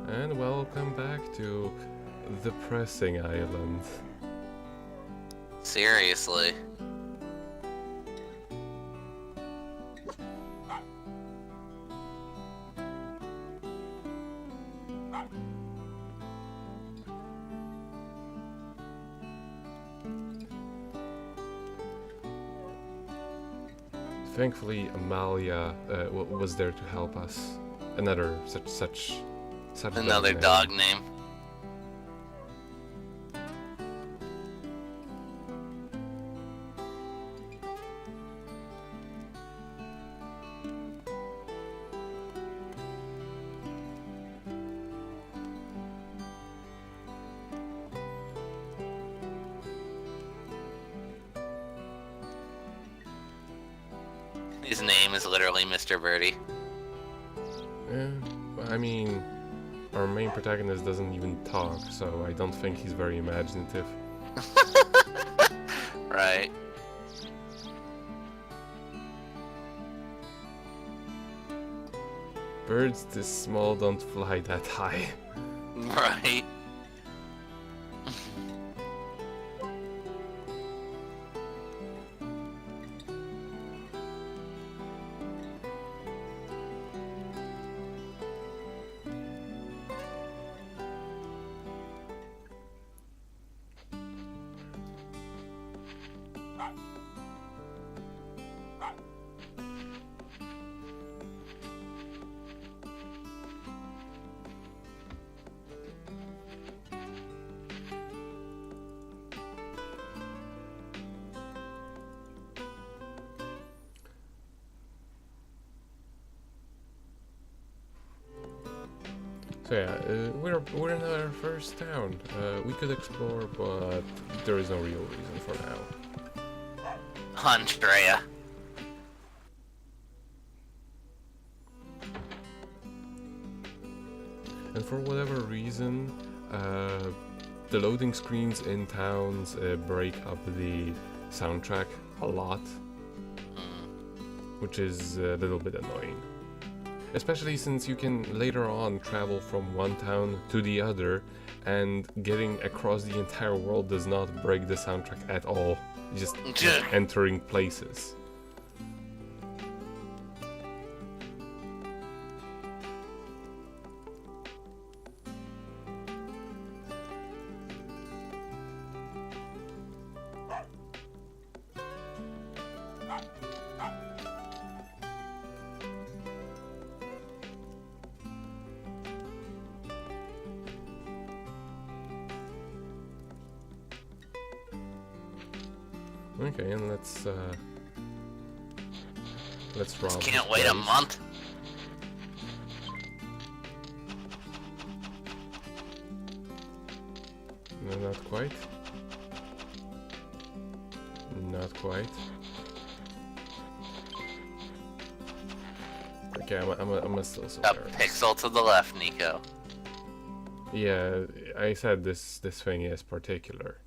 And welcome back to the Pressing Island. Seriously. Thankfully, Amalia was there to help us. Another such Another dog name. His name is literally Mr. Birdie. Yeah, I mean, our main protagonist doesn't even talk, so I don't think he's very imaginative. Right. Birds this small don't fly that high. Right. So yeah, we're in our first town. We could explore, but there is no real reason for now. Andrea. And for whatever reason, the loading screens in towns break up the soundtrack a lot, which is a little bit annoying. Especially since you can later on travel from one town to the other, and getting across the entire world does not break the soundtrack at all. Just entering places. Okay, and let's rob. Can't wait a month. No, not quite. Not quite. Okay, I'm still A somewhere. pixel to the left, Nico. Yeah, I said this thing is particular.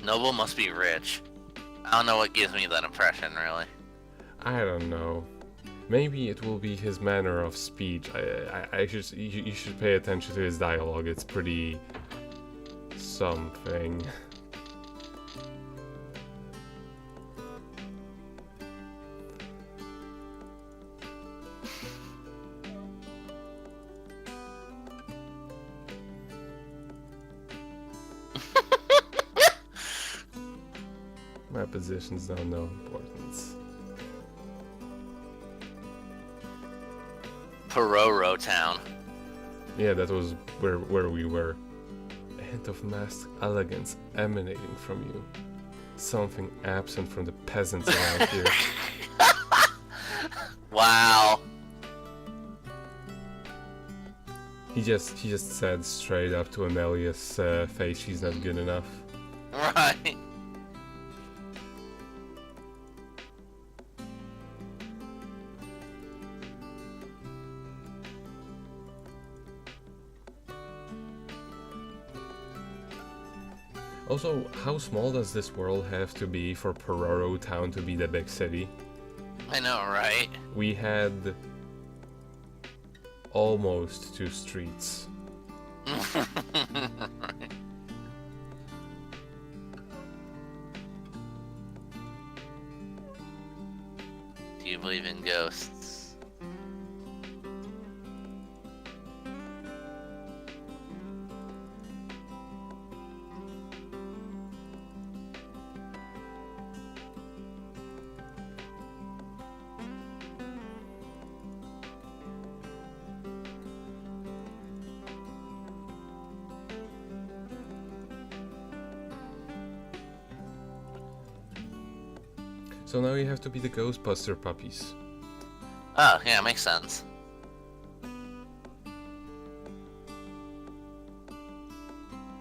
Noble must be rich. I don't know what gives me that impression, really. I don't know. Maybe it will be his manner of speech. You should pay attention to his dialogue. It's pretty something. My position's now no importance. Pororo Town. Yeah, that was where we were. A hint of masked elegance emanating from you. Something absent from the peasants around here. Wow. He just said straight up to Amelia's face, she's not good enough. Right. Also, how small does this world have to be for Pororo Town to be the big city? I know, right? We had almost 2 streets. Do you believe in ghosts? So now you have to be the Ghostbuster puppies. Oh, yeah, makes sense.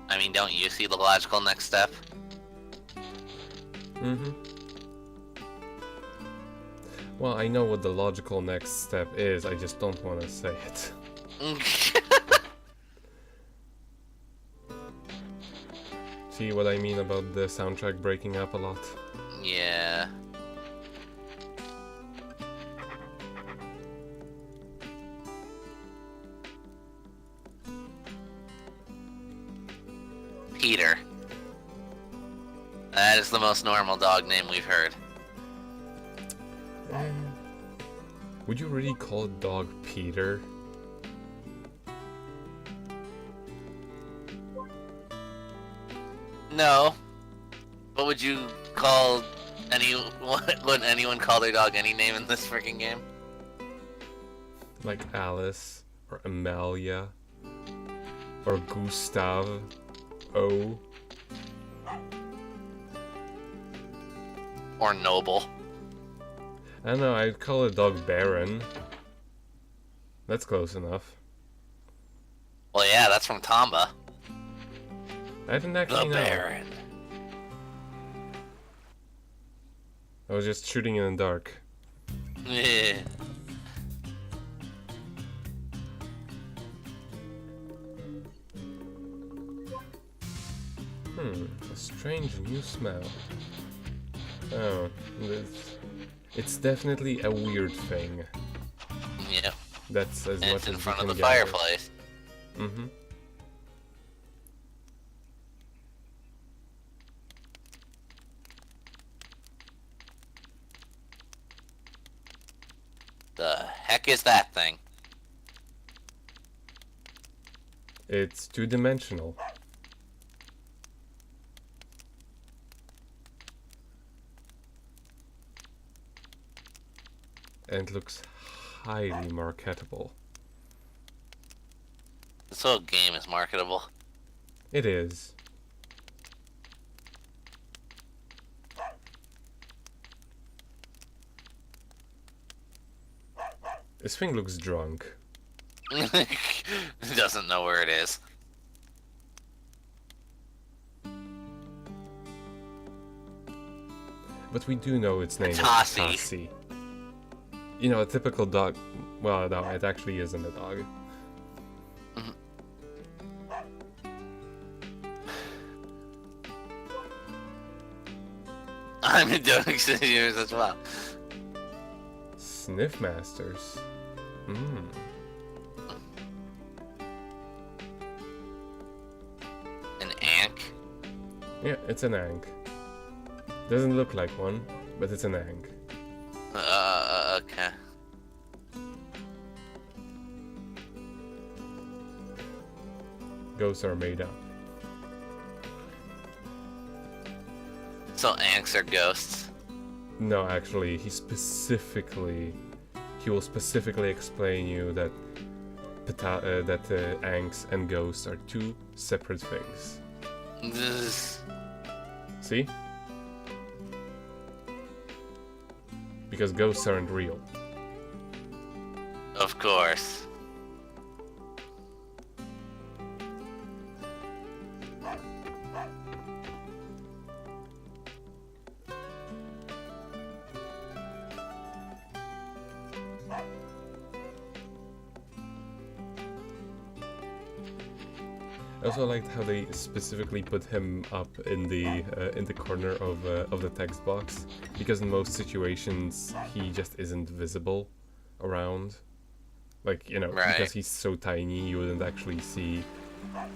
I mean, don't you see the logical next step? Mm-hmm. Well, I know what the logical next step is, I just don't want to say it. See what I mean about the soundtrack breaking up a lot? Yeah. Peter. That is the most normal dog name we've heard. Would you really call a dog Peter? No. What would you call would anyone call their dog any name in this freaking game? Like Alice, or Amalia, or Gustav, O. Or Noble. I don't know, I'd call a dog Baron. That's close enough. Well, yeah, that's from Tomba. I didn't The actually know. Baron. I was just shooting in the dark. Yeah. A strange new smell. Oh, it's definitely a weird thing. Yeah. That's as And much it's in as front we of can the gather. fireplace. Mm-hmm. The heck is that thing? It's 2-dimensional. And looks highly marketable. This whole game is marketable. It is. This thing looks drunk. Doesn't know where it is. But we do know its name is Tassi. Tassi. You know, a typical dog. Well, no, it actually isn't a dog. I'm in DOGE Island as well. Sniff Masters. An Ankh? Yeah, it's an Ankh. Doesn't look like one, but it's an Ankh. Okay. Ghosts are made up. So Ankhs are ghosts. No, actually, he will specifically explain you that Ankhs and ghosts are 2 separate things. See? Because ghosts aren't real. Of course. I also liked how they specifically put him up in the corner of the text box, because in most situations he just isn't visible around. Like, you know, Right. because he's so tiny, you wouldn't actually see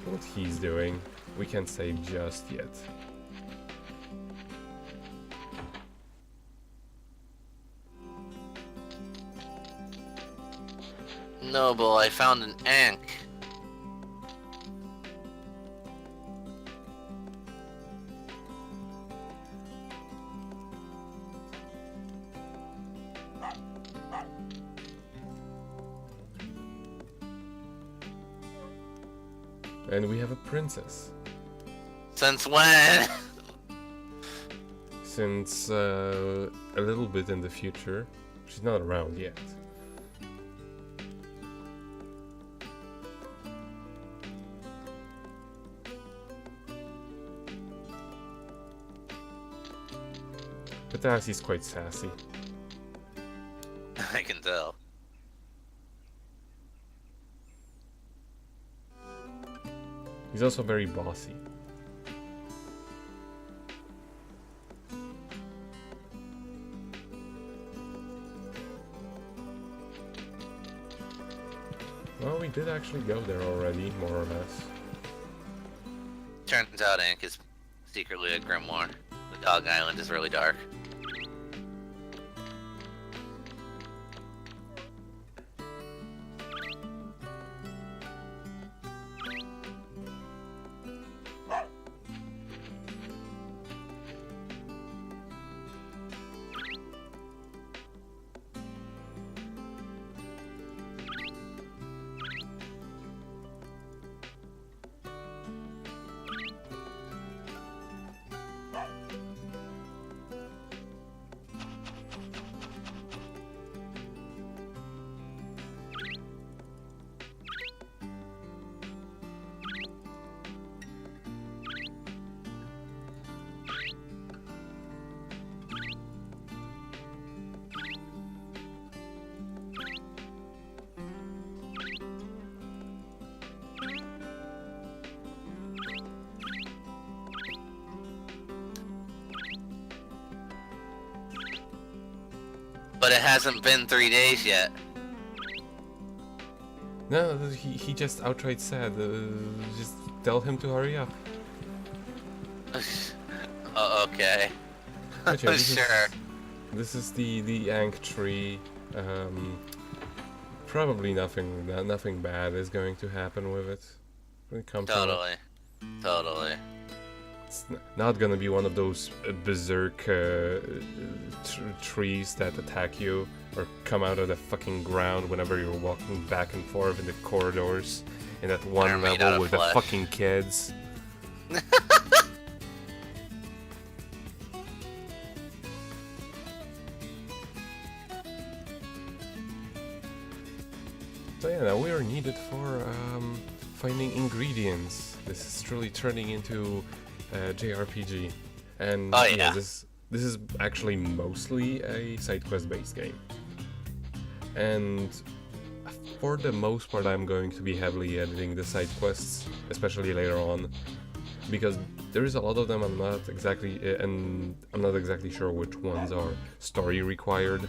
what he's doing. We can't say just yet. Noble, I found an ankh. And we have a princess. Since when? Since a little bit in the future. She's not around yet. But Darcy's quite sassy. I can tell. He's also very bossy. Well, we did actually go there already, more or less. Turns out Ankh is secretly a grimoire. The Dog Island is really dark. But it hasn't been 3 days yet. No, he just outright said, just tell him to hurry up. Oh, okay. But yeah, Sure. This is the Ankh tree. Probably nothing bad is going to happen with it when it comes to it. Totally. It's not gonna be one of those berserk trees that attack you or come out of the fucking ground whenever you're walking back and forth in the corridors in that one They're made out level of with flesh. the fucking kids. So yeah, now we are needed for finding ingredients. This is truly turning into JRPG, and Oh, yeah. this is actually mostly a side quest based game, and for the most part I'm going to be heavily editing the side quests, especially later on, because there is a lot of them. I'm not exactly sure which ones are story required,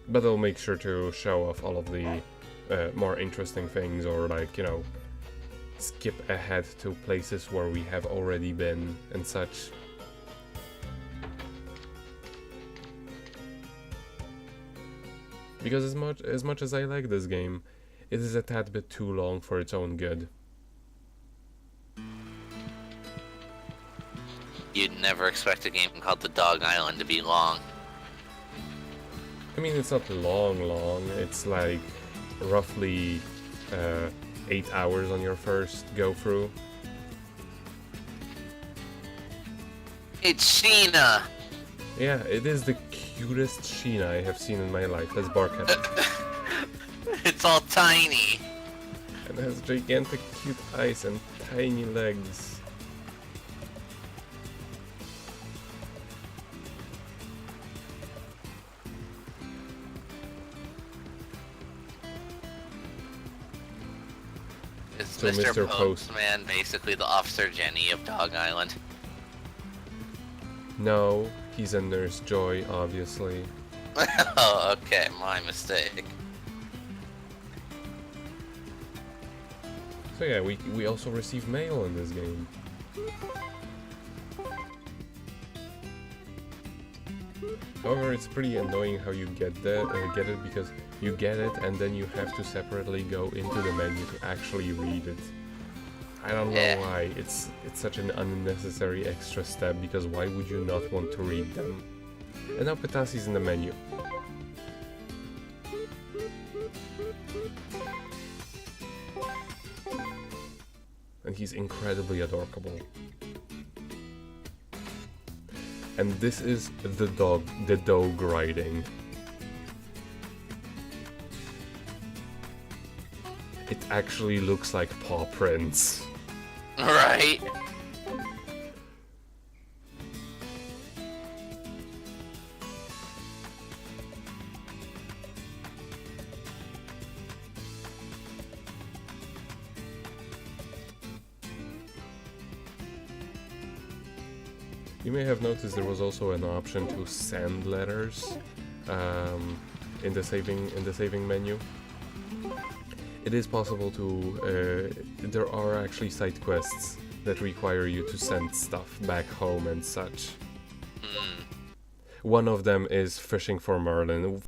but I'll make sure to show off all of the more interesting things, or like, you know, skip ahead to places where we have already been and such. Because as much as I like this game, it is a tad bit too long for its own good. You'd never expect a game called The Dog Island to be long. I mean, it's not long, it's like roughly 8 hours on your first go through. It's Sheena! Yeah, it is the cutest Sheena I have seen in my life. Let's bark at it. It's all tiny. And it has gigantic cute eyes and tiny legs. Is to Mr. Mr. Post. Postman basically the Officer Jenny of Dog Island? No, he's a Nurse Joy, obviously. Oh, okay, my mistake. So yeah, we also receive mail in this game. However, it's pretty annoying how you get it because you get it and then you have to separately go into the menu to actually read it. I don't know why. It's such an unnecessary extra step because why would you not want to read them? And now Petasi's in the menu. And he's incredibly adorable. And this is the dog riding. It actually looks like paw prints. Right? You may have noticed there was also an option to send letters in the saving menu. It is possible to. There are actually side quests that require you to send stuff back home and such. One of them is fishing for marlin.